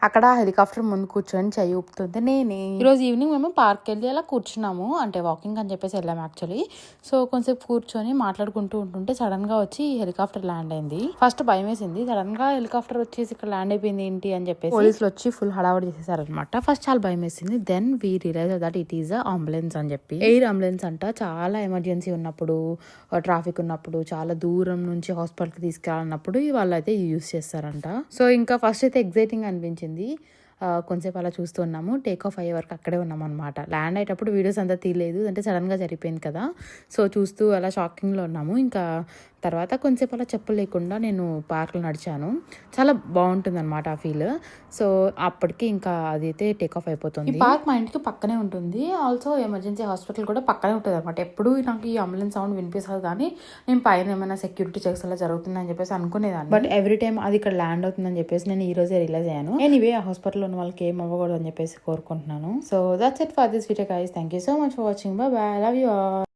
అక్కడ హెలికాప్టర్ ముందు కూర్చొని చెయ్యి ఊపుతుంది నేనే. ఈరోజు ఈవినింగ్ మేము పార్క్ వెళ్ళి అలా కూర్చున్నాము, అంటే వాకింగ్ అని చెప్పేసి వెళ్ళాము యాక్చువల్లీ. సో కొంచెంసేపు కూర్చొని మాట్లాడుకుంటూ ఉంటుంటే సడన్ గా వచ్చి హెలికాప్టర్ ల్యాండ్ అయింది. ఫస్ట్ భయం వేసింది, సడన్ గా హెలికాప్టర్ వచ్చేసి ఇక్కడ ల్యాండ్ అయిపోయింది ఏంటి అని చెప్పేసి పోలీసులు వచ్చి ఫుల్ హడావడి చేసేసారనమాట. ఫస్ట్ చాలా భయం వేసింది, then we realise that it is ambulance అని చెప్పి. ఎయిర్ అంబులెన్స్ అంట, చాలా ఎమర్జెన్సీ ఉన్నప్పుడు, ట్రాఫిక్ ఉన్నప్పుడు, చాలా దూరం నుంచి హాస్పిటల్కి తీసుకెళ్ళినప్పుడు వాళ్ళు అయితే యూజ్ చేస్తారంట. సో ఇంకా ఫస్ట్ అయితే ఎగ్జైటింగ్ అనిపించింది. కొంచెంసేపు అలా చూస్తూ ఉన్నాము. టేక్ ఆఫ్ అయ్యే వరకు అక్కడే ఉన్నాం అనమాట. ల్యాండ్ అయ్యేటప్పుడు వీడియోస్ అంతా తీయలేదు, అంటే సడన్గా జరిగిపోయింది కదా. సో చూస్తూ అలా షాకింగ్లో ఉన్నాము. ఇంకా తర్వాత కొంచెంసేపు అలా చెప్పులు లేకుండా నేను పార్క్లో నడిచాను. చాలా బాగుంటుంది అనమాట ఆ ఫీల్. సో అప్పటికి ఇంకా అదైతే టేక్ ఆఫ్ అయిపోతుంది. ఈ పార్క్ మా ఇంటికి పక్కనే ఉంటుంది, ఆల్సో ఎమర్జెన్సీ హాస్పిటల్ కూడా పక్కనే ఉంటుంది అనమాట. ఎప్పుడు నాకు ఈ అంబులెన్స్ సౌండ్ వినిపిస్తుంది, కానీ నేను పైన ఏమైనా సెక్యూరిటీ చెక్స్ అలా జరుగుతుందని చెప్పేసి అనుకునేదాన్ని. బట్ ఎవ్రీ టైం అది ఇక్కడ ల్యాండ్ అవుతుందని చెప్పేసి నేను ఈ రోజే రియలైజ్ అయ్యాను. ఎనీవే ఆ హాస్పిటల్లో ఉన్న వాళ్ళకి ఏం అవ్వకూడదు అని చెప్పేసి కోరుకుంటున్నాను. So that's it for this video guys. Thank you so much for watching. By by, love you all.